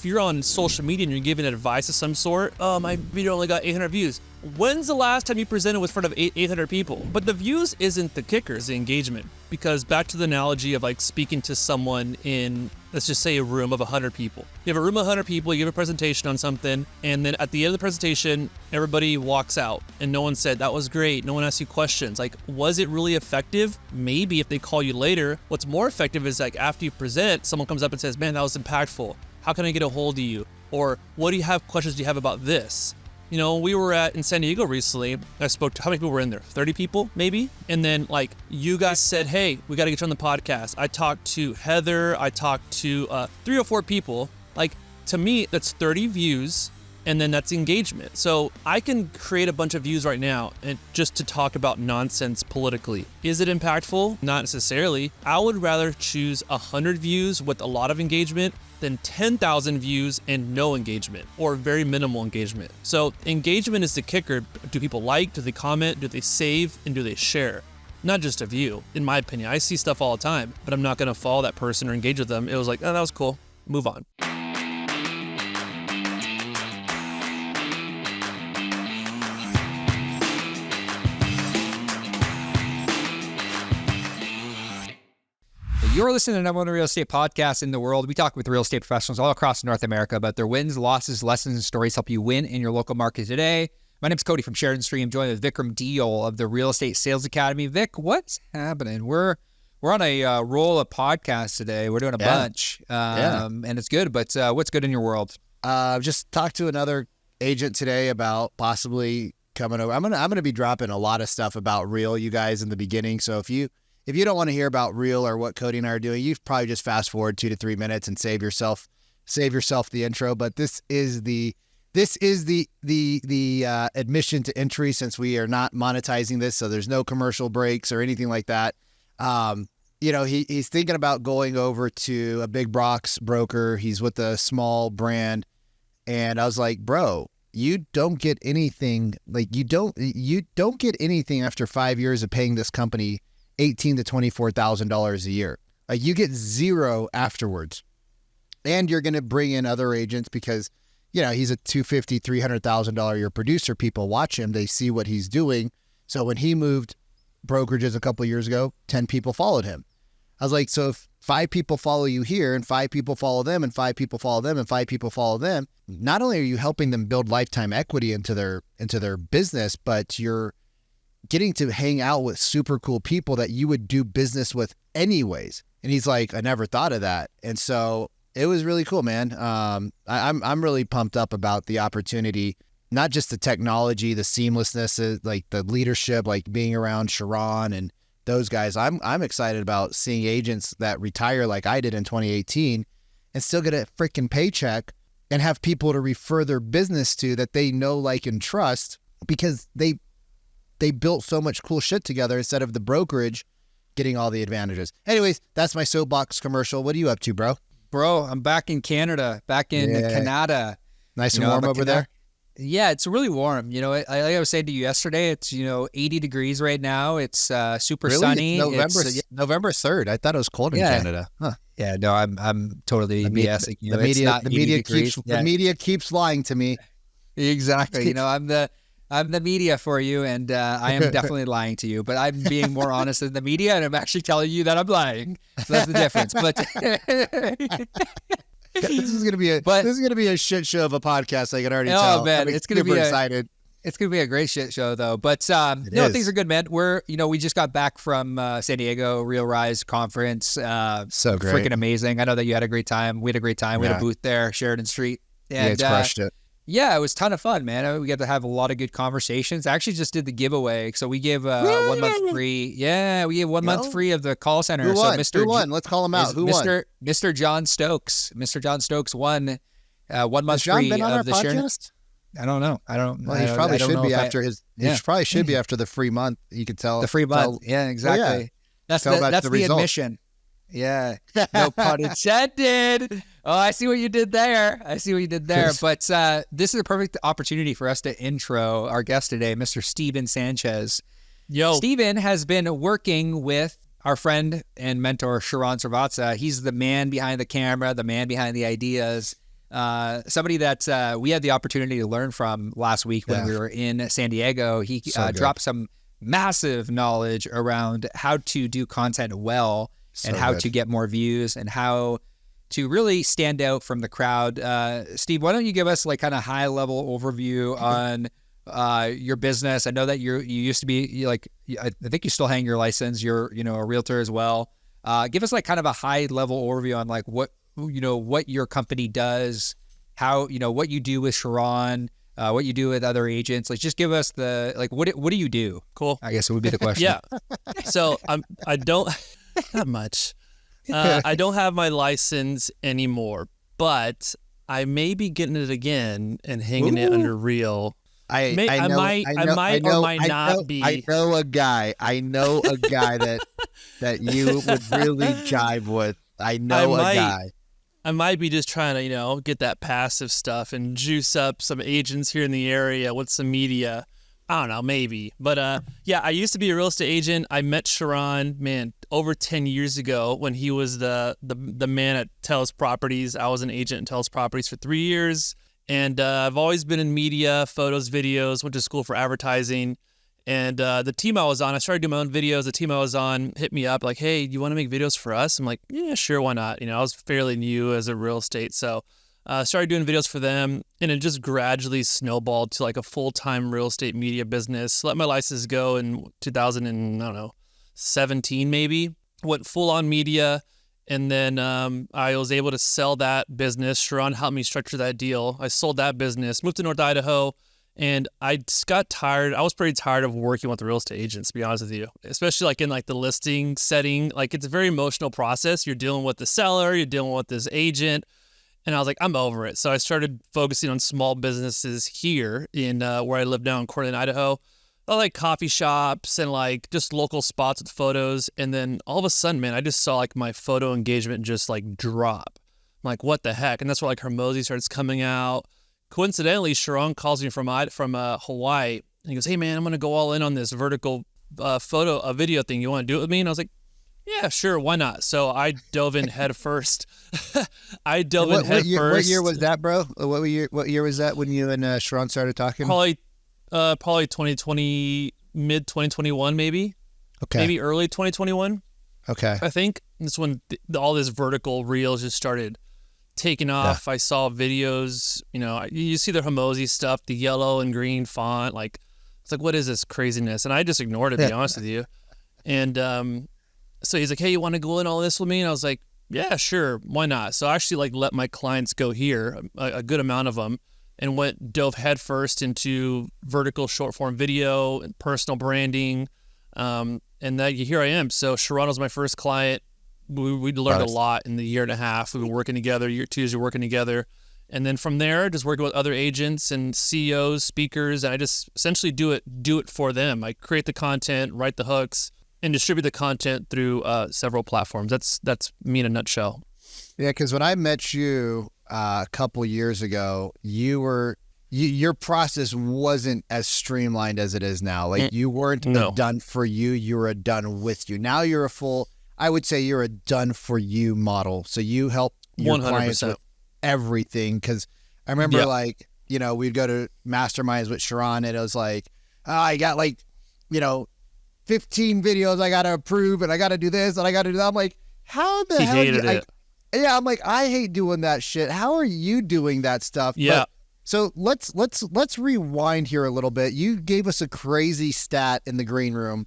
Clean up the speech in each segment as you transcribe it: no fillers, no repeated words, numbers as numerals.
if you're on social media and you're giving advice of some sort, oh, my video only got 800 views. When's the last time you presented with front of 800 people? But the views isn't the kicker, it's the engagement. Because back to the analogy of like speaking to someone in, let's just say, a room of 100 people. You have a room of 100 people, you give a presentation on something, and then at the end of the presentation, everybody walks out and no one said, that was great. No one asked you questions. Like, was it really effective? Maybe if they call you later. What's more effective is like after you present, someone comes up and says, man, that was impactful. How can I get a hold of you? Or what do you have questions do you have about this? You know, we were in San Diego recently. I spoke to, how many people were in there? 30 people, maybe? And then, like, you guys said, hey, we got to get you on the podcast. I talked to Heather. I talked to 3 or 4 people. Like, to me, that's 30 views, and then that's engagement. So I can create a bunch of views right now and just to talk about nonsense politically. Is it impactful? Not necessarily. I would rather choose 100 views with a lot of engagement than 10,000 views and no engagement or very minimal engagement. So engagement is the kicker. Do people like, do they comment, do they save, and do they share? Not just a view, in my opinion. I see stuff all the time, but I'm not gonna follow that person or engage with them. It was like, oh, that was cool, move on. You're listening to the number one real estate podcast in the world. We talk with real estate professionals all across North America about their wins, losses, lessons, and stories help you win in your local market today. My name's Cody from Sheridan Stream. I'm joined with Vikram Deol of the Real Estate Sales Academy. Vic, what's happening? We're on a roll of podcasts today. We're doing a bunch, and it's good. But what's good in your world? Just talked to another agent today about possibly coming over. I'm gonna be dropping a lot of stuff about Real, you guys, in the beginning. So if you don't want to hear about Real or what Cody and I are doing, you probably just fast forward 2 to 3 minutes and save yourself the intro. But this is the admission to entry, since we are not monetizing this, so there's no commercial breaks or anything like that. You know, he's thinking about going over to a big box broker. He's with a small brand, and I was like, bro, you don't get anything. Like you don't get anything after 5 years of paying this company $18,000 to $24,000 a year. You get zero afterwards. And you're going to bring in other agents because, you know, he's a $250,000, $300,000 a year producer. People watch him. They see what he's doing. So when he moved brokerages a couple of years ago, 10 people followed him. I was like, so if 5 people follow you here and 5 people follow them and 5 people follow them and 5 people follow them, not only are you helping them build lifetime equity into their business, but you're getting to hang out with super cool people that you would do business with anyways. And he's like, I never thought of that. And so it was really cool, man. I'm really pumped up about the opportunity, not just the technology, the seamlessness, like the leadership, like being around Sharon and those guys. I'm excited about seeing agents that retire like I did in 2018 and still get a freaking paycheck and have people to refer their business to that they know, like, and trust, because they built so much cool shit together instead of the brokerage getting all the advantages. Anyways, that's my soapbox commercial. What are you up to, bro? Bro, I'm back in Canada, Canada. Nice and warm over there? Yeah, it's really warm. You know, like I was saying to you yesterday, it's, 80 degrees right now. It's super sunny. November 3rd. I thought it was cold in Canada. Huh. Yeah, no, I'm totally BSing. The media keeps lying to me. Exactly. I'm the media for you, and I am definitely lying to you, but I'm being more honest than the media, and I'm actually telling you that I'm lying. So that's the difference. But this is gonna be a shit show of a podcast. I can already tell. Oh man, it's gonna be excited. It's gonna be a great shit show though. But things are good, man. We just got back from San Diego Real Rise conference. So great, freaking amazing. I know that you had a great time. We had a great time. We had a booth there, Sheridan Street. And, it's crushed it. Yeah, it was a ton of fun, man. We got to have a lot of good conversations. I actually just did the giveaway. So we gave 1 month free. Yeah, we gave 1 month free of the call center. Who won? Who won? Let's call him out. Who won? Mr. John Stokes. Mr. John Stokes won 1 month Has John free been on of our the podcast? I don't know. Well, he probably should be after his. He probably should be after the free month. You could tell the free month. Yeah, exactly. Well, yeah. That's the admission. Yeah, no pun intended. Oh, I see what you did there. But this is a perfect opportunity for us to intro our guest today, Mr. Steven Sanchez. Yo. Steven has been working with our friend and mentor, Sharon Srivatsa. He's the man behind the camera, the man behind the ideas. somebody that we had the opportunity to learn from last week when we were in San Diego. He dropped some massive knowledge around how to do content well and how to get more views and how to really stand out from the crowd. Steve, why don't you give us like kind of high level overview on your business? I know that you used to be like, I think you still hang your license. You're, a realtor as well. Give us like kind of a high level overview on like what your company does, how, what you do with Sharon, what you do with other agents. Like, just give us what do you do? Cool. I guess it would be the question. Yeah. So I don't, not much. I don't have my license anymore, but I may be getting it again and hanging it under Real. I might not be. I know a guy that you would really jive with. I know a guy. I might be just trying to, get that passive stuff and juice up some agents here in the area with some media. I don't know, maybe. But I used to be a real estate agent. I met Sharon, over 10 years ago when he was the man at Telus Properties. I was an agent at Telus Properties for 3 years. And I've always been in media, photos, videos, went to school for advertising. And the team I was on, I started doing my own videos. The team I was on hit me up like, hey, you want to make videos for us? I'm like, yeah, sure, why not? I was fairly new as a real estate. So I started doing videos for them. And it just gradually snowballed to like a full-time real estate media business. Let my license go in 2017 maybe. Went full-on media. And then I was able to sell that business. Sharon helped me structure that deal. I sold that business, moved to North Idaho, and I just got tired. I was pretty tired of working with the real estate agents, to be honest with you, especially like in like the listing setting. Like it's a very emotional process. You're dealing with the seller, you're dealing with this agent. And I was like, I'm over it. So I started focusing on small businesses here in where I live now in Coeur d'Alene, Idaho. I like coffee shops and like just local spots with photos. And then all of a sudden, I just saw like my photo engagement just like drop. I'm like, what the heck? And that's where like Hermosi starts coming out. Coincidentally, Sharon calls me from Hawaii. And he goes, hey man, I'm going to go all in on this vertical video thing. You want to do it with me? And I was like, yeah, sure. Why not? So I dove in head first. What year was that, bro? What year was that when you and Sharon started talking? Probably 2020, mid 2021, maybe. Okay. Maybe early 2021. Okay. I think that's when all this vertical reels just started taking off. Yeah. I saw videos, you see the Hermosi stuff, the yellow and green font. Like, it's like, what is this craziness? And I just ignored it, to be honest with you. And so he's like, hey, you want to go in all this with me? And I was like, yeah, sure. Why not? So I actually like let my clients go here, a good amount of them, and dove headfirst into vertical short form video and personal branding. And here I am. So Sharon was my first client. We learned a lot in the year and a half. We've been working together, year 2 years of working together. And then from there, just working with other agents and CEOs, speakers, and I just essentially do it for them. I create the content, write the hooks, and distribute the content through several platforms. That's me in a nutshell. Yeah, because when I met you a couple years ago, your process wasn't as streamlined as it is now. Like you weren't a done for you, you were a done with you. Now you're I would say you're a done for you model. So you help your 100%. Clients with everything. Because I remember we'd go to masterminds with Sharon and it was like, I got 15 videos I got to approve and I got to do this and I got to do that. I'm like, how the hell? He hated it. Yeah, I'm like, I hate doing that shit. How are you doing that stuff? Yeah. So let's rewind here a little bit. You gave us a crazy stat in the green room.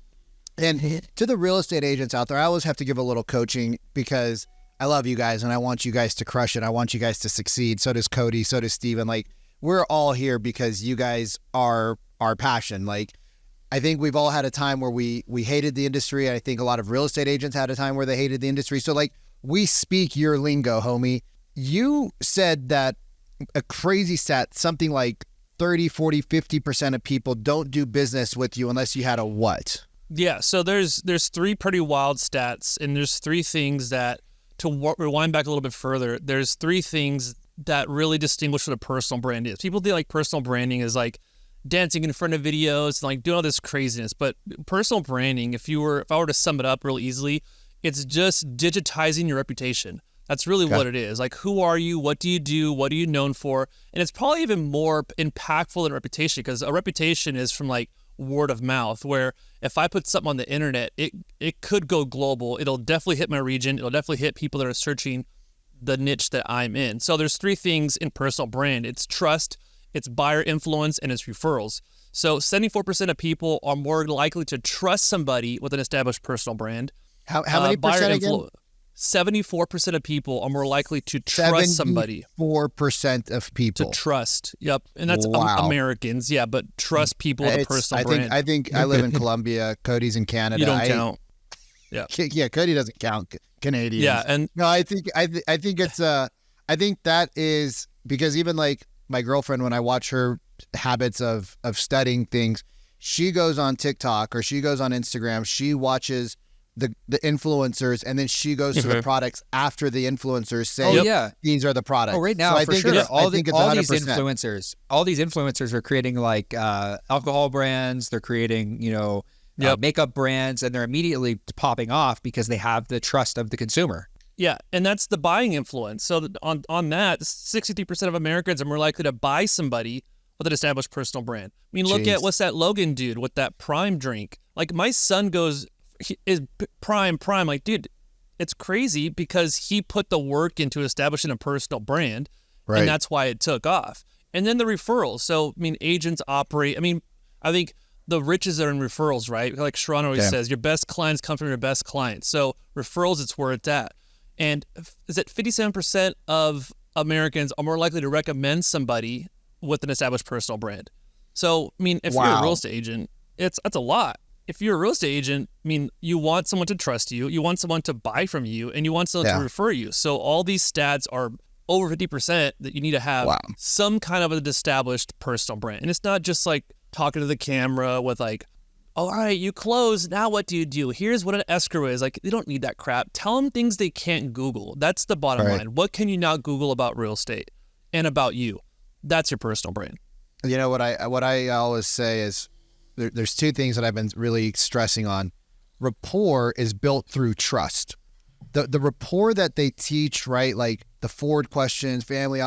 And to the real estate agents out there, I always have to give a little coaching because I love you guys and I want you guys to crush it. I want you guys to succeed. So does Cody. So does Steven. Like, we're all here because you guys are our passion. Like, I think we've all had a time where we hated the industry. I think a lot of real estate agents had a time where they hated the industry. So like, we speak your lingo, homie. You said that a crazy stat, something like 30, 40, 50% of people don't do business with you unless you had a what? Yeah, so there's 3 pretty wild stats, and there's 3 things that, to rewind back a little bit further, there's 3 things that really distinguish what a personal brand is. People think like personal branding is like dancing in front of videos and like doing all this craziness, but personal branding, if I were to sum it up real easily, it's just digitizing your reputation. That's really what it is. Like, who are you? What do you do? What are you known for? And it's probably even more impactful than reputation, because a reputation is from like word of mouth, where if I put something on the internet, it could go global. It'll definitely hit my region. It'll definitely hit people that are searching the niche that I'm in. So there's three things in personal brand. It's trust, it's buyer influence, and it's referrals. So 74% of people are more likely to trust somebody with an established personal brand. How many percent again? 74% of people are more likely to trust somebody. 74% of people. To trust. Yep. And that's Americans. Yeah, but trust people with a personal brand. I think I live in Colombia. Cody's in Canada. You don't count. Yeah. Yeah, Cody doesn't count Canadians. Yeah, and no, I think it's I think that is because even like my girlfriend, when I watch her habits of studying things, she goes on TikTok or she goes on Instagram, she watches the influencers, and then she goes to the products after the influencers say, these are the products. Oh, right now, so for sure. All these 100%. influencers are creating like alcohol brands. They're creating, makeup brands, and they're immediately popping off because they have the trust of the consumer. Yeah, and that's the buying influence. So on that, 63% of Americans are more likely to buy somebody with an established personal brand. I mean, look at what's that Logan dude with that Prime drink. Like, my son is Prime. Like, dude, it's crazy because he put the work into establishing a personal brand, and that's why it took off. And then the referrals. So, I mean, agents operate. I mean, I think the riches are in referrals, right? Like Sharon always says, your best clients come from your best clients. So referrals, it's where it's at. And is it 57% of Americans are more likely to recommend somebody with an established personal brand? So, I mean, if you're a real estate agent, that's a lot. If you're a real estate agent, I mean, you want someone to trust you, you want someone to buy from you, and you want someone to refer you. So all these stats are over 50% that you need to have some kind of an established personal brand. And it's not just like talking to the camera with like, all right, you closed. Now what do you do? Here's what an escrow is. Like, they don't need that crap. Tell them things they can't Google. That's the bottom line. What can you not Google about real estate and about you? That's your personal brand. You know, what I always say is there's two things that I've been really stressing on. Rapport is built through trust. The rapport that they teach, right? Like the forward questions, family,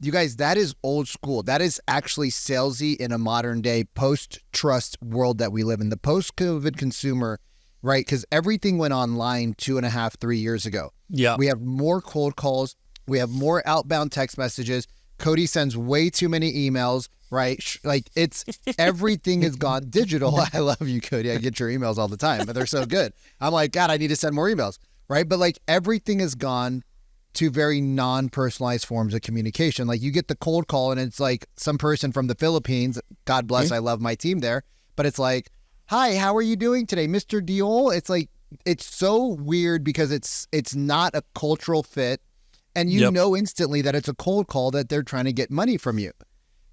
you guys, that is old school. That is actually salesy in a modern day post-trust world that we live in. The post-COVID consumer, right? Because everything went online 2.5, 3 years ago. Yeah. We have more cold calls. We have more outbound text messages. Cody sends way too many emails, right? Like, it's everything has gone digital. I love you, Cody. I get your emails all the time, but they're so good. I'm like, God, I need to send more emails, right? But like, everything has gone to very non-personalized forms of communication. Like, you get the cold call and it's like some person from the Philippines, God bless, I love my team there, but it's like, hi, how are you doing today, Mr. Diol? It's like, it's so weird because it's not a cultural fit, and you know instantly that it's a cold call, that they're trying to get money from you.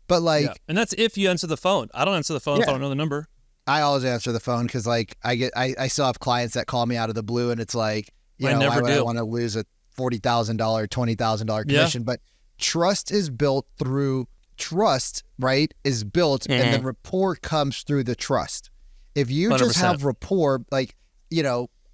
But like, and that's if you answer the phone. I don't answer the phone if I don't know the number. I always answer the phone because like I still have clients that call me out of the blue, and it's like, why would I want to lose a $40,000, $20,000 commission? But trust is built through trust, right? Is built, and then rapport comes through the trust. If you 100%. Just have rapport, like,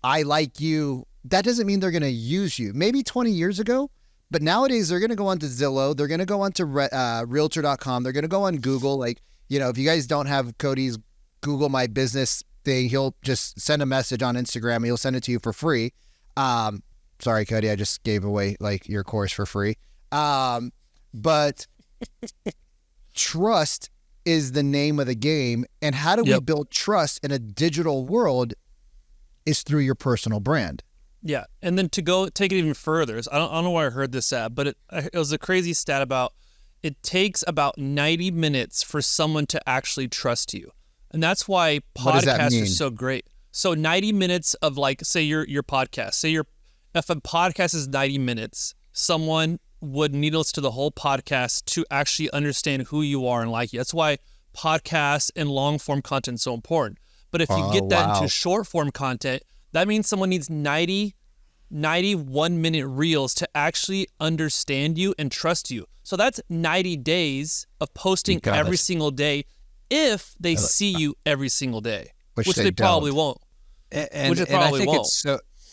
I like you, that doesn't mean they're going to use you. Maybe 20 years ago, but nowadays they're going to go onto Zillow, they're going to go onto Realtor.com, they're going to go on Google. Like, if you guys don't have Cody's Google My Business thing, he'll just send a message on Instagram. He'll send it to you for free. Sorry, Cody, I just gave away like your course for free. But trust is the name of the game. And how do we build trust in a digital world is through your personal brand. Yeah. And then to go take it even further, I don't know where I heard this at, but it was a crazy stat about it takes about 90 minutes for someone to actually trust you. And that's why podcasts are so great. So 90 minutes of like, say your podcast, if a podcast is 90 minutes, someone would need to listen to the whole podcast to actually understand who you are and like you. That's why podcasts and long form content is so important. But if you get that into short form content, that means someone needs 90 1-minute reels to actually understand you and trust you. So that's 90 days of posting every single day if they see you every single day, which they probably won't. And I think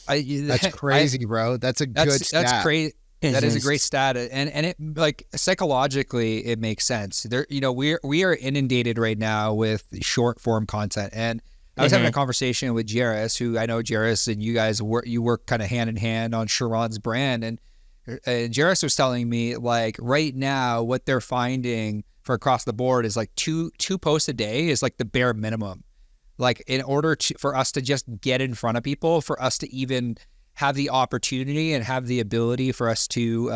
That's crazy, bro. That's a good stat. That's crazy. That is a great stat, and it, like, psychologically it makes sense. There, we are inundated right now with short form content, and I was having a conversation with Jairus, who I know Jairus and you guys work kind of hand in hand on Sharon's brand, and Jairus was telling me, like, right now what they're finding for across the board is like two posts a day is like the bare minimum, like in order for us to just get in front of people, for us to even have the opportunity and have the ability for us to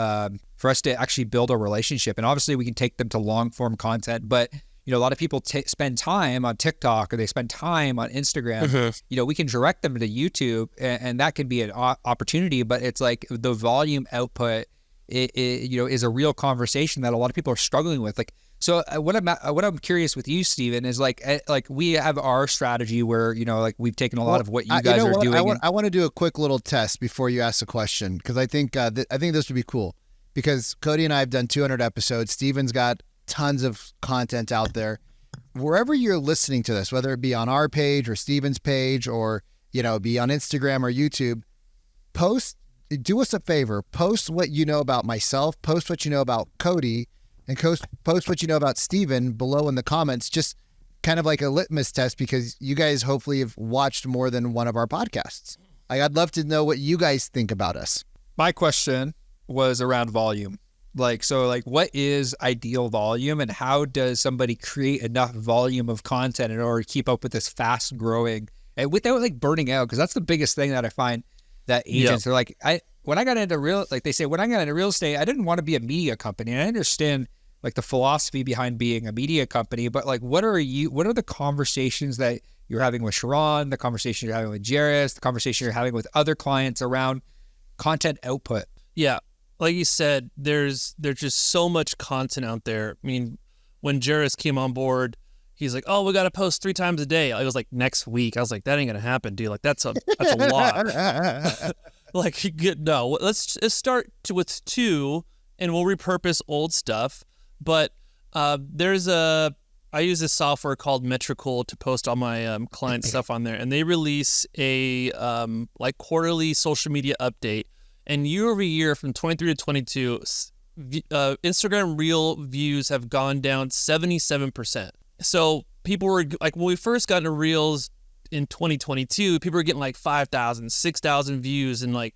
actually build a relationship. And obviously we can take them to long form content, but a lot of people spend time on TikTok or they spend time on Instagram. We can direct them to YouTube, and that can be an opportunity, but it's like the volume output, is a real conversation that a lot of people are struggling with. Like, so what I'm curious with you, Steven, is like we have our strategy where, like, we've taken a lot of what you guys are doing. I want to do a quick little test before you ask the question, because I think this would be cool, because Cody and I have done 200 episodes. Steven's got tons of content out there. Wherever you're listening to this, whether it be on our page or Steven's page, or be on Instagram or YouTube, do us a favor, post what you know about myself, post what you know about Cody, and post what you know about Steven below in the comments, just kind of like a litmus test, because you guys hopefully have watched more than one of our podcasts. I'd love to know what you guys think about us. My question was around volume. So what is ideal volume, and how does somebody create enough volume of content in order to keep up with this fast growing and without like burning out? Because that's the biggest thing that I find that agents are like, when I got into real estate, I didn't want to be a media company. And I understand like the philosophy behind being a media company, but like, what are the conversations that you're having with Sharon, the conversation you're having with Jairus, the conversation you're having with other clients around content output? Yeah. Like you said, there's just so much content out there. I mean, when Jairus came on board, he's like, "Oh, we got to post 3 times a day." I was like, "Next week." I was like, "That ain't gonna happen, dude. Like, that's a lot." Like, no. Let's start with 2, and we'll repurpose old stuff. But I use this software called Metrical to post all my client stuff on there, and they release a like quarterly social media update. And year over year, from 23 to 22, Instagram Reel views have gone down 77%. So people were like, when we first got into Reels in 2022, people were getting like 5,000, 6,000 views and like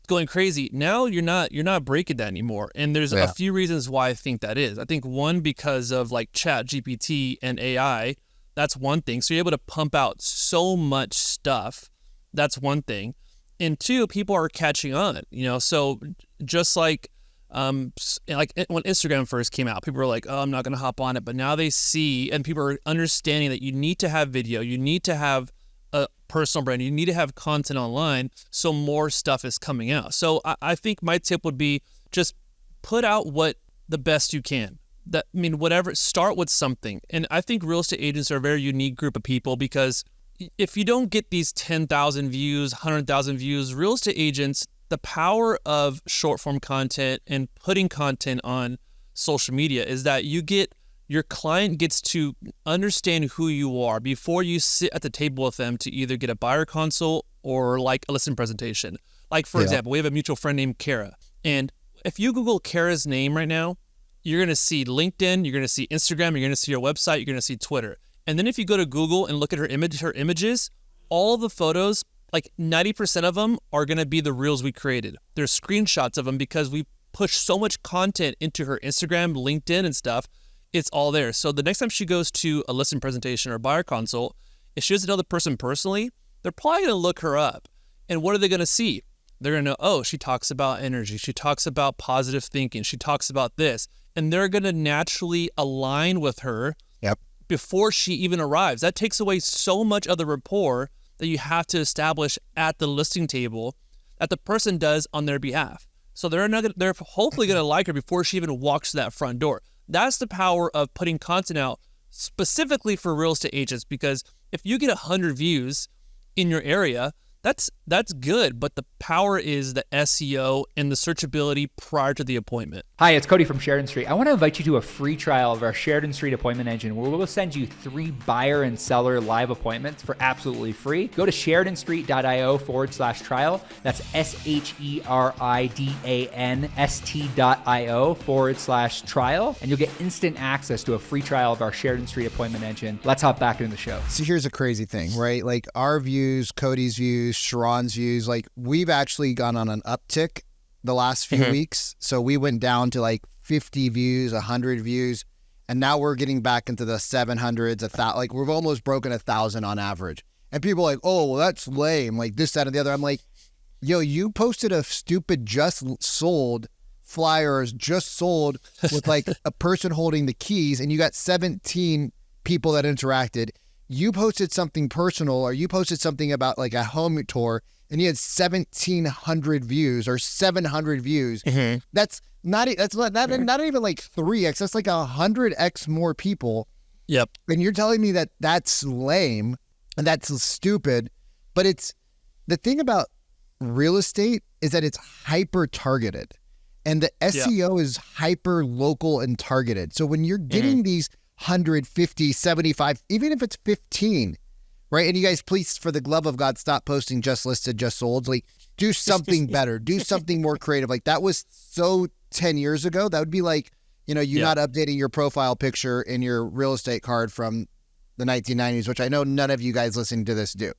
going crazy. Now you're not breaking that anymore. And there's a few reasons why I think that is. I think one, because of like Chat GPT and AI, that's one thing. So you're able to pump out so much stuff. That's one thing. And 2, people are catching on, so just like when Instagram first came out, people were like, "Oh, I'm not going to hop on it." But now they see, and people are understanding that you need to have video, you need to have a personal brand, you need to have content online, so more stuff is coming out. So I think my tip would be just put out what the best you can. Whatever, start with something. And I think real estate agents are a very unique group of people, because if you don't get these 10,000 views, 100,000 views, real estate agents, the power of short form content and putting content on social media is that your client gets to understand who you are before you sit at the table with them to either get a buyer consult or like a listing presentation. Like, for example, we have a mutual friend named Kara. And if you Google Kara's name right now, you're going to see LinkedIn, you're going to see Instagram, you're going to see her website, you're going to see Twitter. And then if you go to Google and look at her images, all the photos, like 90% of them are going to be the reels we created. There's screenshots of them because we push so much content into her Instagram, LinkedIn and stuff. It's all there. So the next time she goes to a listing presentation or a buyer consult, if she doesn't know the person personally, they're probably going to look her up. And what are they going to see? They're going to know, oh, she talks about energy. She talks about positive thinking. She talks about this. And they're going to naturally align with her before she even arrives. That takes away so much of the rapport that you have to establish at the listing table that the person does on their behalf. So they're hopefully going to like her before she even walks to that front door. That's the power of putting content out specifically for real estate agents, because if you get 100 views in your area, that's good, but the power is the SEO and the searchability prior to the appointment. Hi, it's Cody from Sheridan Street. I want to invite you to a free trial of our Sheridan Street appointment engine where we'll send you 3 buyer and seller live appointments for absolutely free. Go to sheridanstreet.io/trial. That's SHERIDANST.io/trial. And you'll get instant access to a free trial of our Sheridan Street appointment engine. Let's hop back into the show. So here's a crazy thing, right? Like our views, Cody's views, Sharon's views, like we've actually gone on an uptick the last few weeks. So we went down to like 50 views, 100 views, and now we're getting back into the 700s, 1,000. Like we've almost broken 1,000 on average. And people are like, oh, well, that's lame. Like this, that, and the other. I'm like, yo, you posted a stupid just sold flyers, just sold with like a person holding the keys, and you got 17 people that interacted. You posted something personal, or you posted something about like a home tour, and you had 1,700 views or 700 views. That's not even like 3x. That's like 100x more people. Yep. And you're telling me that that's lame and that's stupid. But it's the thing about real estate is that it's hyper targeted, and the SEO is hyper local and targeted. So when you're getting these 150, 75, even if it's 15, right? And you guys, please, for the love of God, stop posting just listed, just sold. Like, do something better. Do something more creative. Like, that was so 10 years ago. That would be like, you know, you not updating your profile picture in your real estate card from the 1990s, which I know none of you guys listening to this do.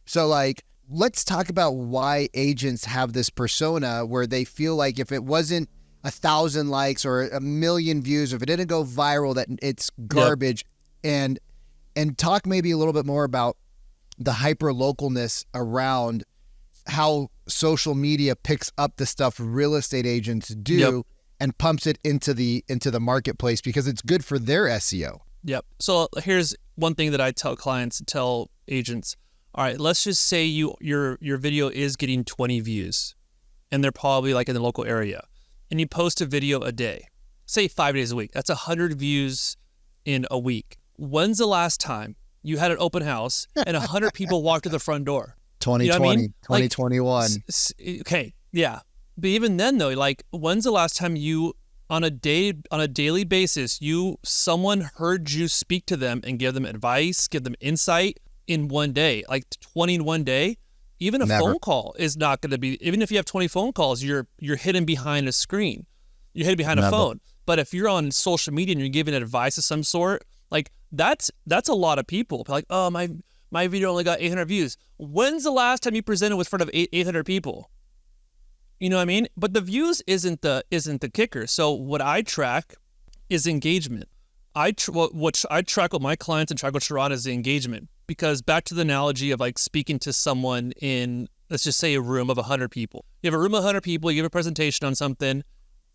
So, like, let's talk about why agents have this persona where they feel like if it wasn't 1,000 likes or 1,000,000 views, if it didn't go viral, that it's garbage. And talk maybe a little bit more about the hyper localness around how social media picks up the stuff real estate agents do and pumps it into the marketplace because it's good for their SEO. Yep. So here's one thing that I tell clients, tell agents. All right, let's just say your video is getting 20 views, and they're probably like in the local area. And you post a video a day, say 5 days a week. That's 100 views in a week. When's the last time you had an open house and 100 people walked to the front door? 2020, you know what I mean? 2021. Okay, yeah. But even then, though, like, when's the last time you, on a daily basis, someone heard you speak to them and give them advice, give them insight in one day, like 20 in one day? Even a phone call is not going to be, even if you have 20 phone calls, you're hidden behind a screen. You're hidden behind a phone. But if you're on social media and you're giving advice of some sort, like that's a lot of people. Like, oh, my video only got 800 views. When's the last time you presented with front of 800 people? You know what I mean? But the views isn't the kicker. So what I track is engagement. What I track with my clients and track with Sharon is the engagement. Because back to the analogy of like speaking to someone in, let's just say, a room of 100 people. You have a room of 100 people, you give a presentation on something,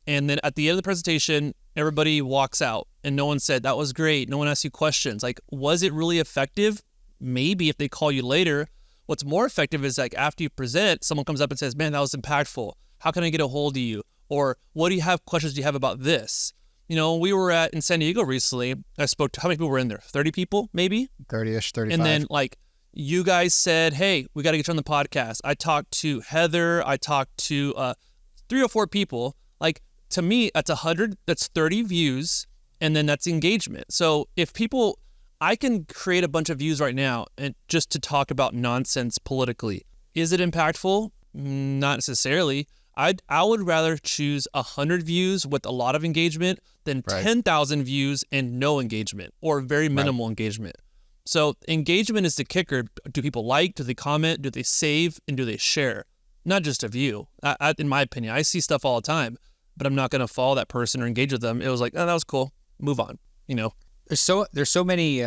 and then at the end of the presentation, everybody walks out and no one said, that was great. No one asked you questions. Like, was it really effective? Maybe if they call you later. What's more effective is like after you present, someone comes up and says, man, that was impactful. How can I get a hold of you? Or questions do you have about this? You know, we were in San Diego recently. I spoke to, how many people were in there? 30 people, maybe? 30-ish, 35. And then, like, you guys said, hey, we got to get you on the podcast. I talked to Heather. I talked to 3 or 4 people. Like, to me, that's 100. That's 30 views. And then that's engagement. So if people, I can create a bunch of views right now and just to talk about nonsense politically. Is it impactful? Not necessarily. I would rather choose 100 views with a lot of engagement than 10,000 views and no engagement or very minimal engagement. So engagement is the kicker. Do people like? Do they comment? Do they save? And do they share? Not just a view. In my opinion, I see stuff all the time, but I'm not going to follow that person or engage with them. It was like, oh, that was cool. Move on. You know, there's so many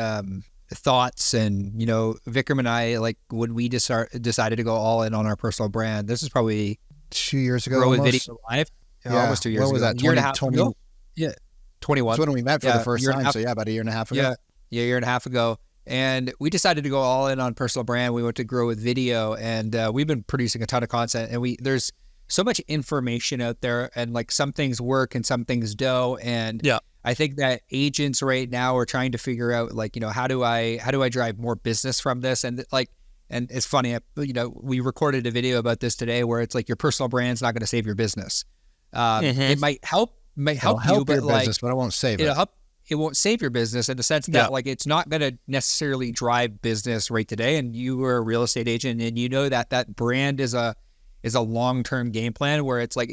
thoughts, and you know, Vikram and I, like when we decided to go all in on our personal brand. This is probably 2 years ago. Grow with Video Live. Yeah, almost 2 years ago. What was that? 20 ago? Yeah, 21. That's when we met for the first time. So yeah, about a year and a half ago. Yeah, a year and a half ago. And we decided to go all in on personal brand. We went to Grow with Video, and we've been producing a ton of content. And there's so much information out there, and like some things work and some things don't. And I think that agents right now are trying to figure out, like, you know, how do I drive more business from this? And like, And it's funny, we recorded a video about this today where it's like your personal brand's not going to save your business. It might help you, but your business, but it won't save it. It won't save your business in the sense that like it's not going to necessarily drive business right today. And you are a real estate agent, and you know that brand is a long-term game plan where it's like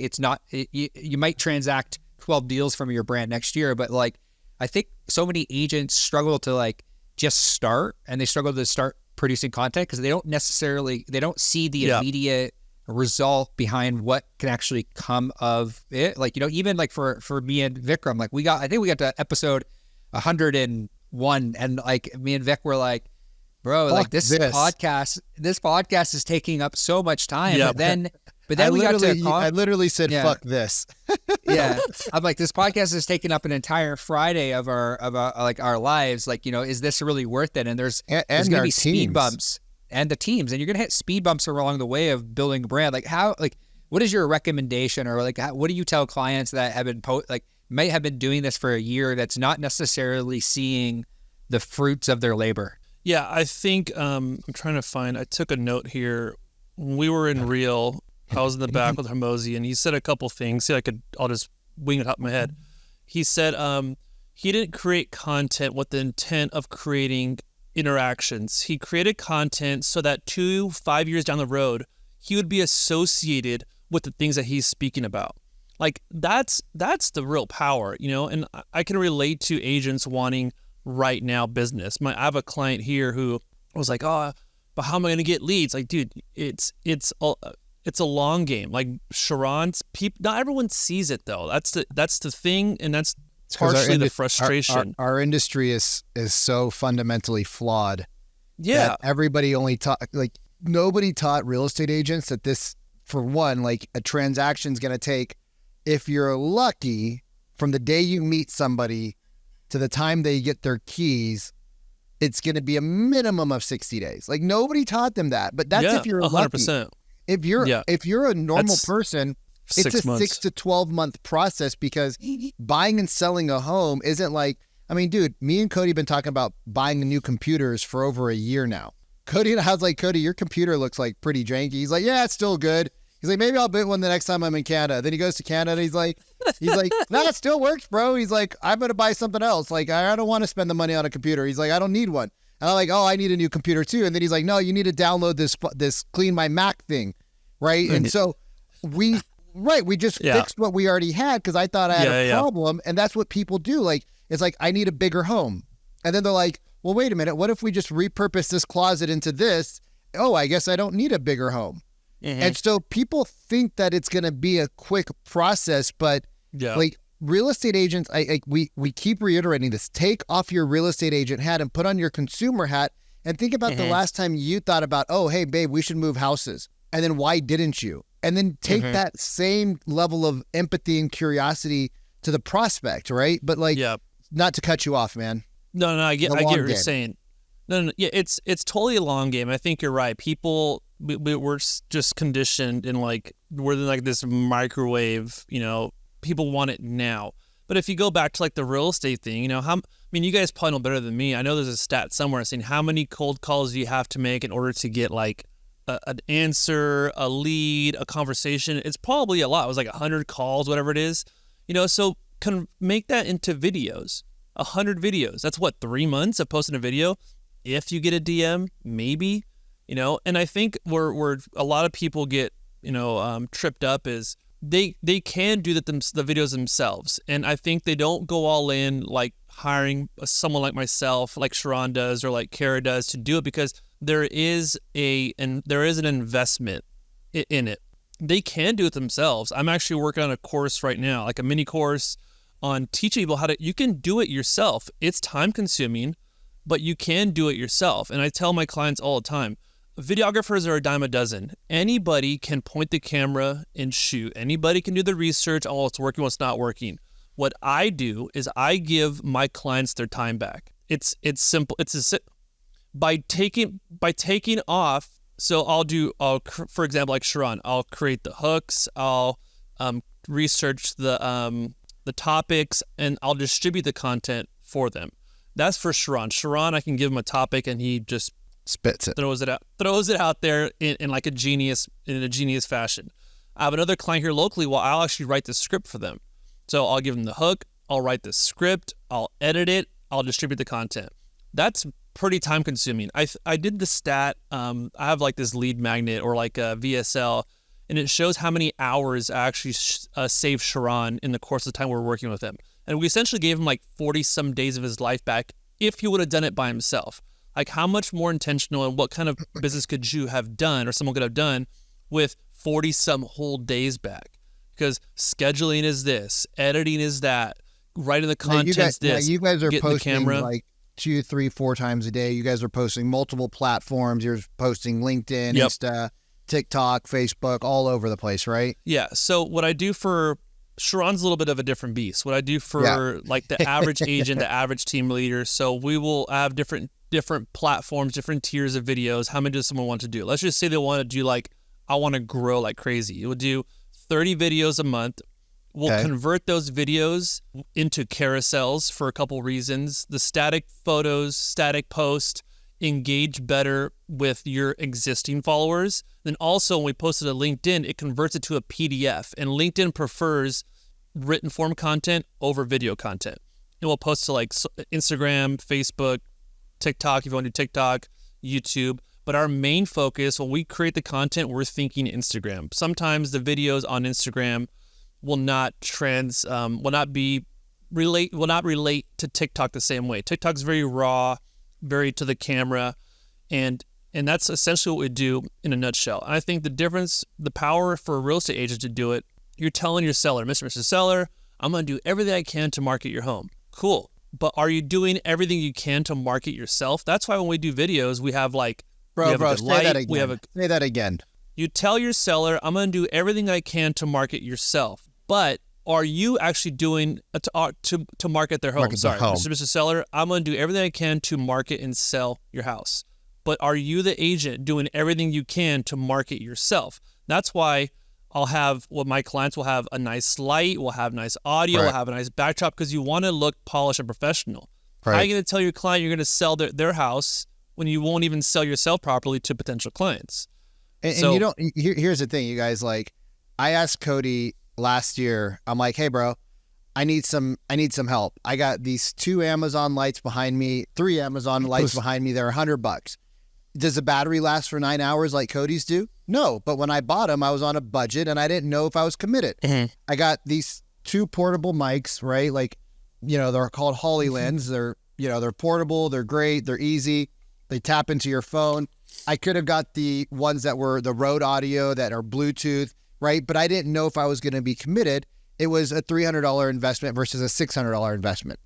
you might transact 12 deals from your brand next year, but like I think so many agents struggle to like just start, and they struggle to start producing content because they don't see the immediate result behind what can actually come of it. Like, even like for me and Vikram, like I think we got to episode 101, and like me and Vic were like, bro, like this podcast is taking up so much time. But then I literally said, fuck this. Yeah. I'm like, this podcast is taking up an entire Friday of our lives. Like, is this really worth it? And there's going to be speed bumps and the teams, and you're going to hit speed bumps along the way of building a brand. Like what is your recommendation, or like, what do you tell clients that have been might have been doing this for a year that's not necessarily seeing the fruits of their labor? Yeah, I think I'm trying to find. I took a note here. When we were in Real, I was in the back with Hermosi, and he said a couple things. See, I'll just wing it up my head. He said he didn't create content with the intent of creating interactions. He created content so that 5 years down the road, he would be associated with the things that he's speaking about. Like that's the real power, and I can relate to agents wanting right now business. I have a client here who was like, oh, but how am I going to get leads? Like, dude, it's a long game. Like Sharon's not everyone sees it though. That's the thing, and that's partially the frustration. Our industry is so fundamentally flawed. Yeah, that everybody nobody taught real estate agents that this, for one, like a transaction's going to take, if you're lucky, from the day you meet somebody to the time they get their keys, it's going to be a minimum of 60 days. Like nobody taught them that, but that's if you're 100%. Lucky. If you're a normal person, it's a 6 to 12 month process, because buying and selling a home isn't like, dude, me and Cody have been talking about buying new computers for over a year now. Cody and I was like, Cody, your computer looks like pretty janky. He's like, yeah, it's still good. He's like, maybe I'll bid one the next time I'm in Canada. Then he goes to Canada. He's like, no, it still works, bro. He's like, I'm going to buy something else. Like, I don't want to spend the money on a computer. He's like, I don't need one. And I'm like, oh, I need a new computer too. And then he's like, no, you need to download this Clean My Mac thing. Right. And so we just fixed what we already had, because I thought I had a problem. And that's what people do. Like, it's like, I need a bigger home. And then they're like, well, wait a minute. What if we just repurpose this closet into this? Oh, I guess I don't need a bigger home. Mm-hmm. And so people think that it's going to be a quick process, but like real estate agents, we keep reiterating this. Take off your real estate agent hat and put on your consumer hat, and think about the last time you thought about, oh, hey, babe, we should move houses. And then why didn't you? And then take that same level of empathy and curiosity to the prospect, right? But not to cut you off, man. No, I get what you're saying. No, yeah, it's totally a long game. I think you're right. People, we're just conditioned in we're in this microwave. People want it now. But if you go back to the real estate thing, you guys probably know better than me. I know there's a stat somewhere saying how many cold calls do you have to make in order to get an answer, a lead, a conversation. It's probably a lot. It was 100 calls, whatever it is. So make that into videos. 100 videos. That's 3 months of posting a video. If you get a DM, maybe, and I think where a lot of people get, tripped up is they can do the videos themselves. And I think they don't go all in hiring someone like myself, like Sharon does, or like Kara does, to do it, because there is an investment in it. They can do it themselves. I'm actually working on a course right now, a mini course on teaching people you can do it yourself. It's time consuming, but you can do it yourself. And I tell my clients all the time, videographers are a dime a dozen. Anybody can point the camera and shoot. Anybody can do the research. Oh, it's working, what's not working. What I do is I give my clients their time back. It's simple. By taking off. So for example, like Sharon, I'll create the hooks. I'll research the topics, and I'll distribute the content for them. That's for Sharon. Sharon, I can give him a topic and he just Spits it. throws it out there in like a genius fashion. I have another client here locally. Well, I'll actually write the script for them. So I'll give them the hook. I'll write the script. I'll edit it. I'll distribute the content. That's pretty time consuming. I did the stat. I have like this lead magnet or like a VSL, and it shows how many hours I actually saved Sharon in the course of the time we're working with him. And we essentially gave him like 40 some days of his life back if he would have done it by himself. Like, how much more intentional and what kind of business could you have done, or someone could have done, with 40 some whole days back? Because scheduling is this, editing is that, writing the content is this. You guys are getting posting the camera like 2, 3, 4 times a day. You guys are posting multiple platforms. You're posting LinkedIn, Yep. Insta, TikTok, Facebook, all over the place, right? Yeah. So what I do for Sharon's a little bit of a different beast. What I do for like the average agent, the average team leader. So we will have different platforms, different tiers of videos. How many does someone want to do? Let's just say they want to do like, I want to grow like crazy. It would do 30 videos a month. We'll convert those videos into carousels for a couple reasons. The static photos, static post, engage better with your existing followers. Then also when we post it to LinkedIn, it converts it to a PDF, and LinkedIn prefers written form content over video content. And we'll post to like Instagram, Facebook, TikTok, if you want to do TikTok, YouTube. But our main focus, when we create the content, we're thinking Instagram. Sometimes the videos on Instagram will not relate to TikTok the same way. TikTok's very raw, very to the camera, and that's essentially what we do in a nutshell. And I think the power for a real estate agent to do it, you're telling your seller, Mr. Seller, I'm going to do everything I can to market your home. Cool. But are you doing everything you can to market yourself? That's why when we do videos, we have like, Bro, say that again. Say that again. You tell your seller, I'm going to do everything I can to market yourself. But are you actually doing to market their home? Mr. Seller, I'm going to do everything I can to market and sell your house. But are you, the agent, doing everything you can to market yourself? That's why my clients will have a nice light, we'll have nice audio, we'll have a nice backdrop, because you want to look polished and professional. Right. How are you going to tell your client you're going to sell their house when you won't even sell yourself properly to potential clients? And you don't. Here's the thing, you guys. Like, I asked Cody last year. I'm like, hey, bro, I need some help. I got these 2 Amazon lights behind me, 3 Amazon lights behind me. They're $100. Does the battery last for 9 hours like Cody's do? No. But when I bought them, I was on a budget and I didn't know if I was committed. Mm-hmm. I got these 2 portable mics, right? Like, they're called Hollylands. They're portable. They're great. They're easy. They tap into your phone. I could have got the ones that were the Rode Audio that are Bluetooth, right? But I didn't know if I was going to be committed. It was a $300 investment versus a $600 investment.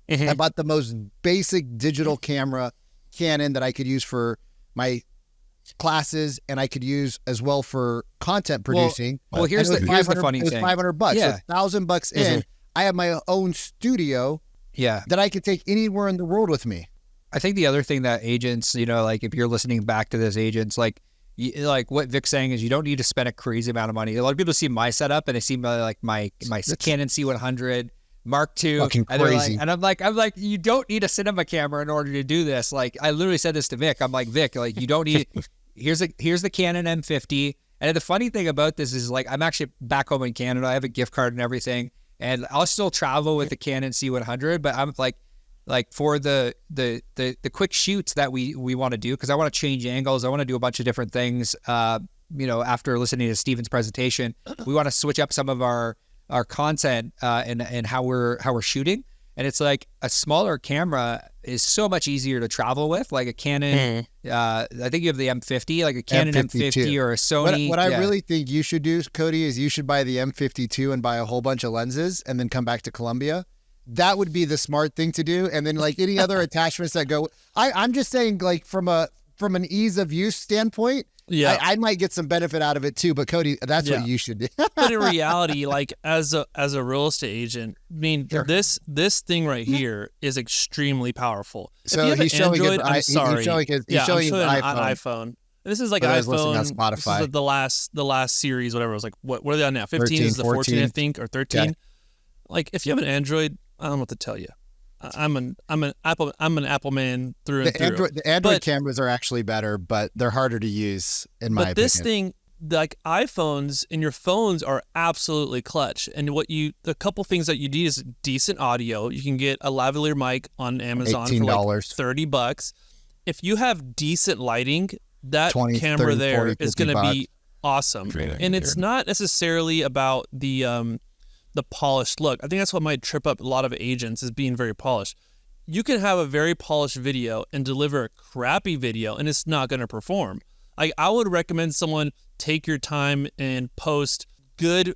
Mm-hmm. I bought the most basic digital camera, Canon, that I could use for my classes, and I could use as well for content producing. Well, here's the funny thing. It was $500. Yeah. So $1,000 in. Mm-hmm. I have my own studio that I could take anywhere in the world with me. I think the other thing that agents, like if you're listening back to this, agents, like what Vic's saying is you don't need to spend a crazy amount of money. A lot of people see my setup and they see my Canon C100 Mark II. Fucking crazy. And I'm like, you don't need a cinema camera in order to do this. Like, I literally said this to Vic. I'm like, Vic, like, you don't need, here's the Canon M50. And the funny thing about this is, like, I'm actually back home in Canada. I have a gift card and everything. And I'll still travel with the Canon C100, but I'm like for the quick shoots that we want to do, because I want to change angles, I want to do a bunch of different things. After listening to Steven's presentation, we want to switch up some of our content and how we're shooting. And it's like a smaller camera is so much easier to travel with, like a Canon. I think you have the M50, like a Canon M50 or a Sony. What I really think you should do, Cody, is you should buy the M52 and buy a whole bunch of lenses and then come back to Colombia. That would be the smart thing to do. And then, like, any other attachments that go, I'm just saying, like, from an ease of use standpoint, I might get some benefit out of it too. But Cody, that's what you should do. But in reality, like, as a real estate agent, I mean, this thing right here is extremely powerful. So if you have he's an showing Android, his, I'm sorry. He's showing his an iPhone. This is like iPhone. On Spotify. This is the last series, whatever. It was like, what are they on now? 15 is the 14, I think, or 13. Yeah. Like, if you have an Android, I don't know what to tell you. I'm an Apple man through and through. The Android cameras are actually better, but they're harder to use in my opinion. But this thing, like iPhones and your phones are absolutely clutch. And the couple things that you need is decent audio. You can get a lavalier mic on Amazon for like $30. If you have decent lighting, that camera there is going to be awesome. And it's not necessarily about the polished look. I think that's what might trip up a lot of agents, is being very polished. You can have a very polished video and deliver a crappy video, and it's not going to perform. I would recommend someone take your time and post good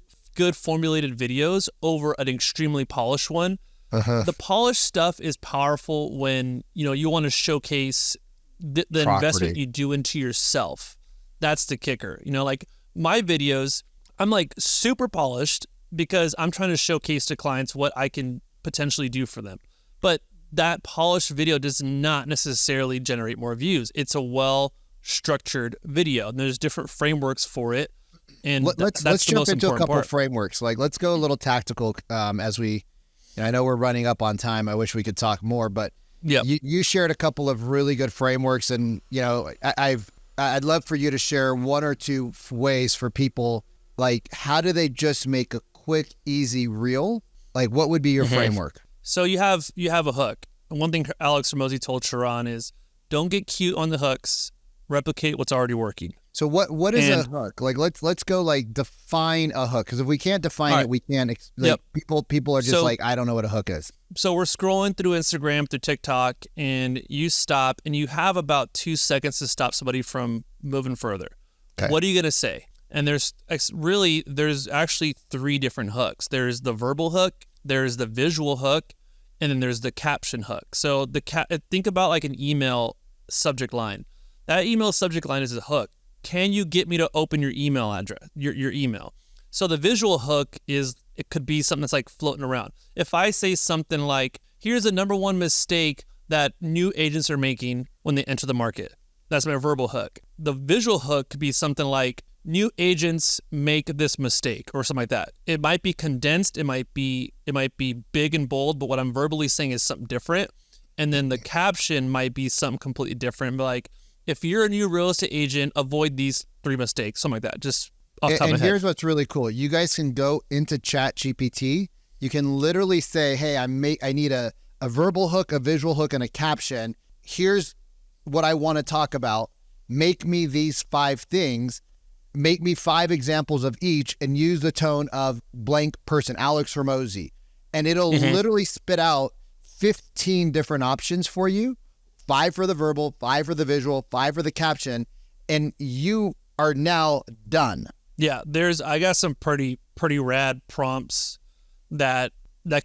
formulated videos over an extremely polished one. The polished stuff is powerful when you want to showcase the investment you do into yourself. That's the kicker. Like my videos, I'm like super polished because I'm trying to showcase to clients what I can potentially do for them. But that polished video does not necessarily generate more views. It's a well-structured video, and there's different frameworks for it. And let's jump into a couple of frameworks. Like, let's go a little tactical as we. I know we're running up on time. I wish we could talk more, but you shared a couple of really good frameworks, and I'd love for you to share one or two ways for people. Like, how do they just make a quick, easy reel? Like, what would be your framework? So you have a hook. And one thing Alex Hormozi told Sharon is, don't get cute on the hooks. Replicate what's already working. So what is a hook? Like, let's go like define a hook, because if we can't define it, we can't. People are just like, I don't know what a hook is. So we're scrolling through Instagram, through TikTok, and you stop, and you have about 2 seconds to stop somebody from moving further. Okay. What are you gonna say? And there's actually 3 different hooks. There's the verbal hook, there's the visual hook, and then there's the caption hook. So think about like an email subject line. That email subject line is a hook. Can you get me to open your email address, your email? So the visual hook it could be something that's like floating around. If I say something like, here's the number one mistake that new agents are making when they enter the market. That's my verbal hook. The visual hook could be something like, new agents make this mistake, or something like that. It might be condensed. It might be big and bold, but what I'm verbally saying is something different. And then the caption might be something completely different. Like, if you're a new real estate agent, avoid these 3 mistakes, something like that. Just off the top of my head. And here's what's really cool. You guys can go into ChatGPT. You can literally say, hey, I need a verbal hook, a visual hook, and a caption. Here's what I want to talk about. Make me these 5 things. Make me 5 examples of each, and use the tone of blank person, Alex Hormozi. And it'll literally spit out 15 different options for you. 5 for the verbal, 5 for the visual, 5 for the caption, and you are now done. Yeah, I got some pretty rad prompts that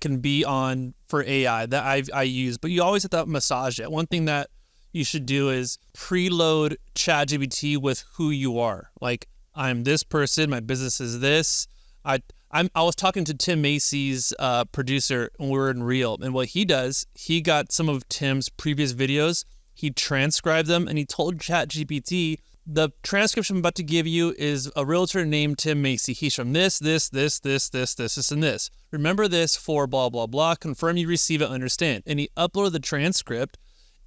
can be on for AI that I use, but you always have to massage it. One thing that you should do is preload ChatGPT with who you are. Like, I'm this person, my business is this. I was talking to Tim Macy's producer when we were in Reel, and what he does, he got some of Tim's previous videos, he transcribed them, and he told ChatGPT, the transcription I'm about to give you is a realtor named Tim Macy. He's from this, and this. Remember this for blah, blah, blah. Confirm you receive it, understand. And he uploaded the transcript,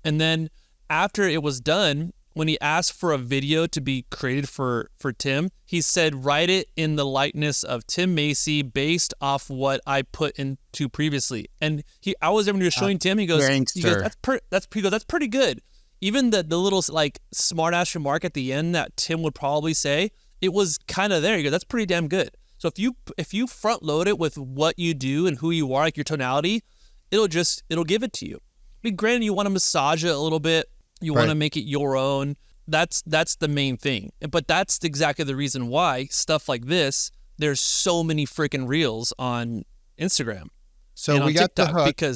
and then after it was done, when he asked for a video to be created for Tim, he said, write it in the likeness of Tim Macy based off what I put into previously. And I was able to showing Tim, he goes, that's pretty good. Even the little like smart ass remark at the end that Tim would probably say, it was kind of there. You go, that's pretty damn good. So if you front load it with what you do and who you are, like your tonality, it'll give it to you. I mean, granted, you want to massage it a little bit. You want to make it your own. That's the main thing. But that's exactly the reason why stuff like this, there's so many freaking reels on Instagram. So we got TikTok, the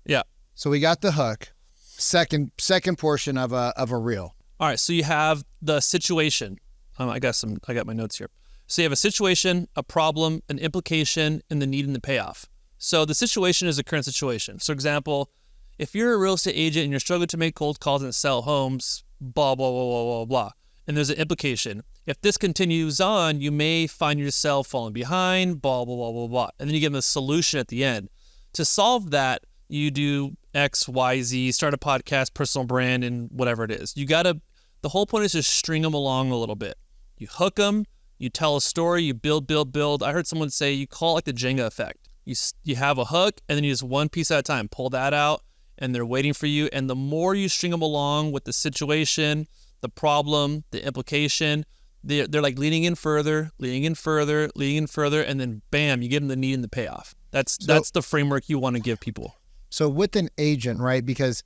hook. So we got the hook. Second portion of a reel. All right. So you have the situation. I got my notes here. So you have a situation, a problem, an implication, and the need and the payoff. So the situation is a current situation. So example, if you're a real estate agent and you're struggling to make cold calls and sell homes, blah, blah, blah, blah, blah, blah. And there's an implication. If this continues on, you may find yourself falling behind, blah, blah, blah, blah, blah. And then you give them a solution at the end. To solve that, you do X, Y, Z, start a podcast, personal brand, and whatever it is. The whole point is just string them along a little bit. You hook them, you tell a story, you build. I heard someone say you call it like the Jenga Effect. You have a hook, and then you just one piece at a time, pull that out, and they're waiting for you. And the more you string them along with the situation, the problem, the implication, they're like leaning in further, and then bam, you give them the need and the payoff. That's the framework you want to give people. So with an agent, right? Because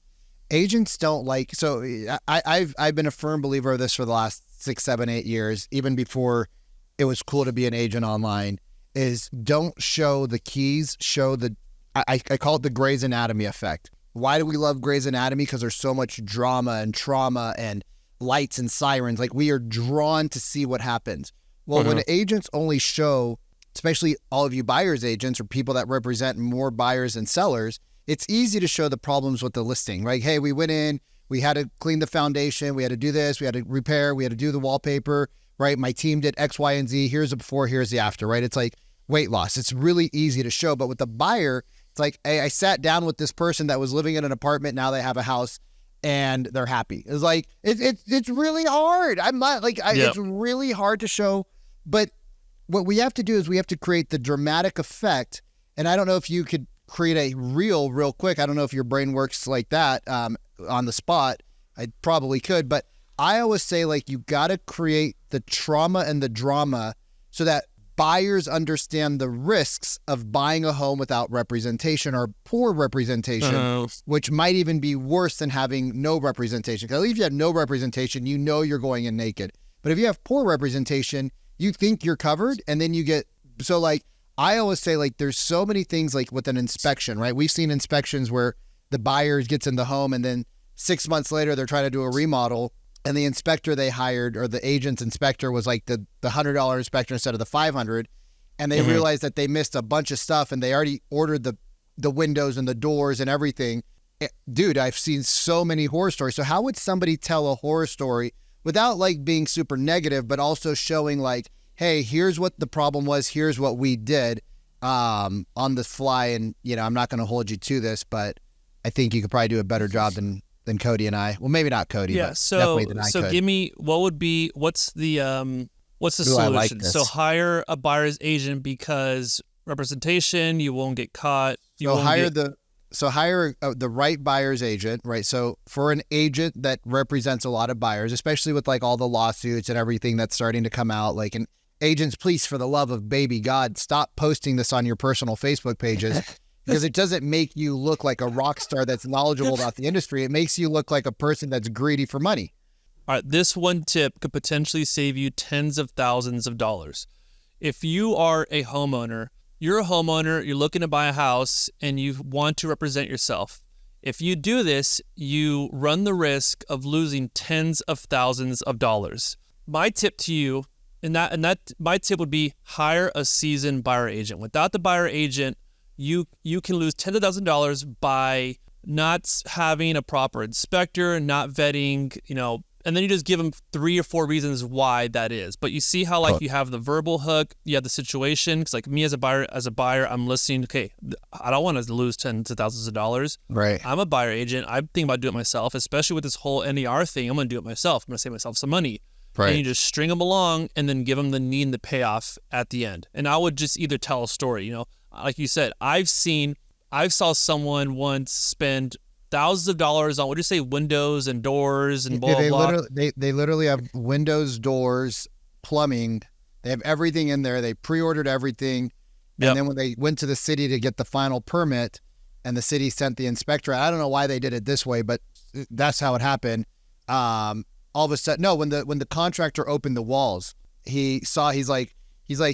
agents don't like. So I've been a firm believer of this for the last 6, 7, 8 years, even before it was cool to be an agent online. Is don't show the keys, show the. I call it the Grey's Anatomy effect. Why do we love Grey's Anatomy? Because there's so much drama and trauma and lights and sirens. Like, we are drawn to see what happens. Well, when agents only show, especially all of you buyers agents or people that represent more buyers than sellers, it's easy to show the problems with the listing, right? Hey, we went in, we had to clean the foundation, we had to do this, we had to repair, we had to do the wallpaper, right? My team did X, Y, and Z. Here's the before, here's the after, right? It's like weight loss. It's really easy to show. But with the buyer, it's like, hey, I sat down with this person that was living in an apartment. Now they have a house and they're happy. It's like, it's really hard. I'm not like, it's really hard to show. But what we have to do is we have to create the dramatic effect. And I don't know if you could create a reel real quick. I don't know if your brain works like that on the spot. I probably could. But I always say, like, you got to create the trauma and the drama so that buyers understand the risks of buying a home without representation or poor representation, which might even be worse than having no representation. Because if you have no representation, you know you're going in naked. But if you have poor representation, you think you're covered, and then you get, so like, I always say, like, there's so many things like with an inspection, right? We've seen inspections where the buyer gets in the home and then 6 months later they're trying to do a remodel, and the inspector they hired, or the agent's inspector, was like the $100 inspector instead of the $500, and they realized that they missed a bunch of stuff, and they already ordered the windows and the doors and everything. Dude, I've seen so many horror stories. So how would somebody tell a horror story without like being super negative, but also showing like, hey, here's what the problem was, here's what we did on the fly, and I'm not going to hold you to this, but I think you could probably do a better job than Cody and I. Well, maybe not Cody, but definitely than I could. Give me, what's the solution? Like this. So hire a buyer's agent because representation, you won't get caught. Hire the right buyer's agent, right? So for an agent that represents a lot of buyers, especially with like all the lawsuits and everything that's starting to come out, like, and agents, please, for the love of baby God, stop posting this on your personal Facebook pages. Because it doesn't make you look like a rock star that's knowledgeable about the industry. It makes you look like a person that's greedy for money. All right, this one tip could potentially save you tens of thousands of dollars. If you are a homeowner, you're looking to buy a house, and you want to represent yourself. If you do this, you run the risk of losing tens of thousands of dollars. My tip to you, my tip would be hire a seasoned buyer agent. Without the buyer agent, you can lose tens of thousands of dollars by not having a proper inspector, not vetting, and then you just give them 3 or 4 reasons why that is. But you see how, like, you have the verbal hook, you have the situation. Because, like, me as a buyer, I'm listening. Okay, I don't want to lose tens of thousands of dollars. Right. I'm a buyer agent. I'm thinking about doing it myself, especially with this whole NER thing. I'm going to do it myself. I'm going to save myself some money. Right. And you just string them along and then give them the need and the payoff at the end. And I would just either tell a story, like you said, I saw someone once spend thousands of dollars on, what do you say, windows and doors and blah, blah. They literally have windows, doors, plumbing. They have everything in there. They pre-ordered everything. And then when they went to the city to get the final permit, and the city sent the inspector, I don't know why they did it this way, but that's how it happened. All of a sudden, when the contractor opened the walls, he's like,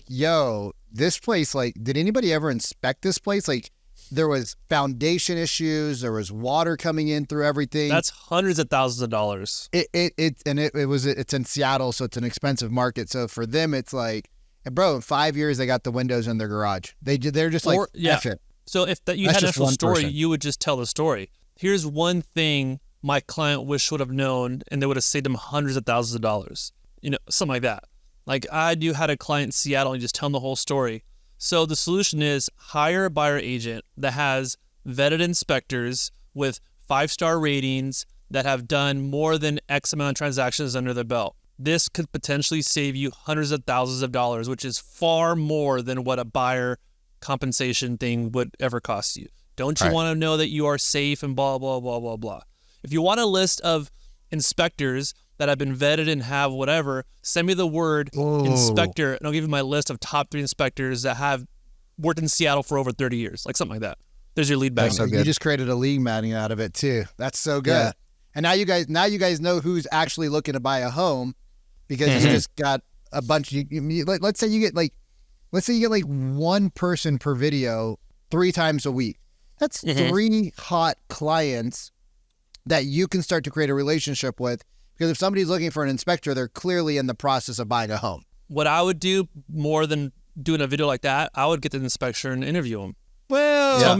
yo, this place, like, did anybody ever inspect this place? Like, there was foundation issues. There was water coming in through everything. That's hundreds of thousands of dollars. It's in Seattle, so it's an expensive market. So for them, it's like, bro, in 5 years, they got the windows in their garage. They're just like, F it. So if you had an actual story, you would just tell the story. Here's one thing my client would have known, and they would have saved them hundreds of thousands of dollars. Something like that. Like, I had a client in Seattle, and just tell them the whole story. So the solution is hire a buyer agent that has vetted inspectors with 5-star ratings that have done more than X amount of transactions under their belt. This could potentially save you hundreds of thousands of dollars, which is far more than what a buyer compensation thing would ever cost you. Don't you want to know that you are safe and blah, blah, blah, blah, blah. If you want a list of inspectors that have been vetted and have whatever, send me the word inspector, and I'll give you my list of top 3 inspectors that have worked in Seattle for over 30 years, like something like that. There's your lead magnet. So you just created a lead magnet out of it too. That's so good. Yeah. And now you guys know who's actually looking to buy a home because you just got a bunch. Let's say you get like one person per video 3 times a week. That's 3 hot clients that you can start to create a relationship with. Because if somebody's looking for an inspector, they're clearly in the process of buying a home. What I would do more than doing a video like that, I would get the inspector and interview him. Well, tell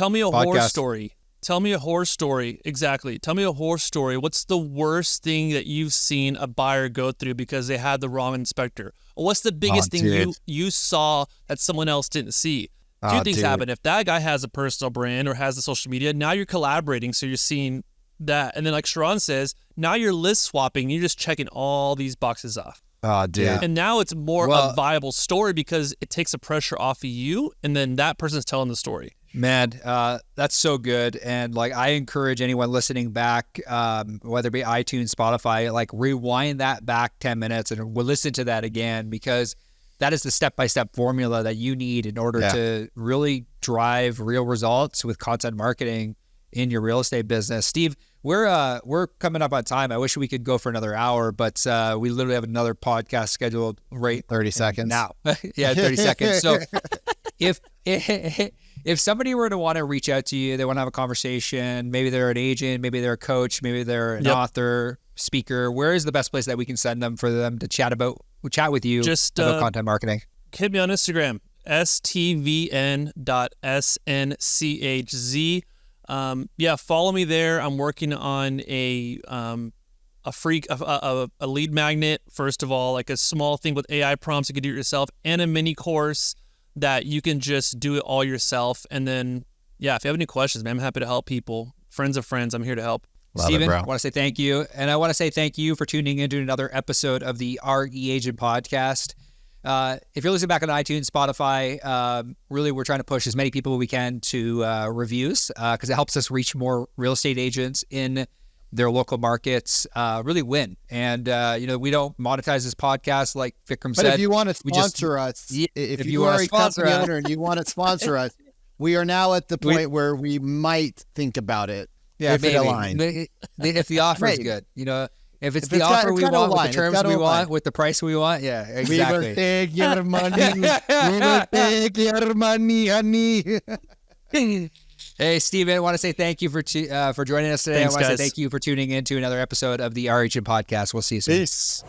me a horror story. Tell me a horror story. Exactly. Tell me a horror story. What's the worst thing that you've seen a buyer go through because they had the wrong inspector? Or what's the biggest thing you saw that someone else didn't see? 2 things happen. If that guy has a personal brand or has the social media, now you're collaborating, so you're seeing that. And then like Sharon says, now you're list swapping. You're just checking all these boxes off. Oh, dude. Yeah. And now it's more a viable story because it takes the pressure off of you, and then that person's telling the story. Man, that's so good. And like, I encourage anyone listening back, whether it be iTunes, Spotify, like rewind that back 10 minutes and we'll listen to that again, because that is the step-by-step formula that you need in order to really drive real results with content marketing in your real estate business. Steve, we're coming up on time. I wish we could go for another hour, but we literally have another podcast scheduled right 30 seconds now. 30 seconds. So if somebody were to want to reach out to you, they want to have a conversation, maybe they're an agent, maybe they're a coach, maybe they're an author, speaker, where is the best place that we can send them for them to chat with you about content marketing? Hit me on Instagram, stvn.snchz. Follow me there. I'm working on a lead magnet, first of all, like a small thing with AI prompts you can do it yourself, and a mini course that you can just do it all yourself. And then, if you have any questions, man, I'm happy to help people. Friends of friends, I'm here to help. Steven, I want to say thank you. And I want to say thank you for tuning into another episode of the RE Agent Podcast. If you're listening back on iTunes, Spotify, really we're trying to push as many people as we can to reviews because it helps us reach more real estate agents in their local markets, really win. And, we don't monetize this podcast like Vikram said. But if you want to sponsor us, if you are a company owner and you want to sponsor us, we are now at the point where we might think about it. Yeah, if it aligns. If the offer is good, if it's the offer we want, with the terms we want, with the price we want, exactly. We will take your money. We will take your money, honey. Hey, Steven, I want to say thank you for joining us today. Thanks, I want to guys. say thank you for tuning in to another episode of the RH Podcast. We'll see you soon. Peace.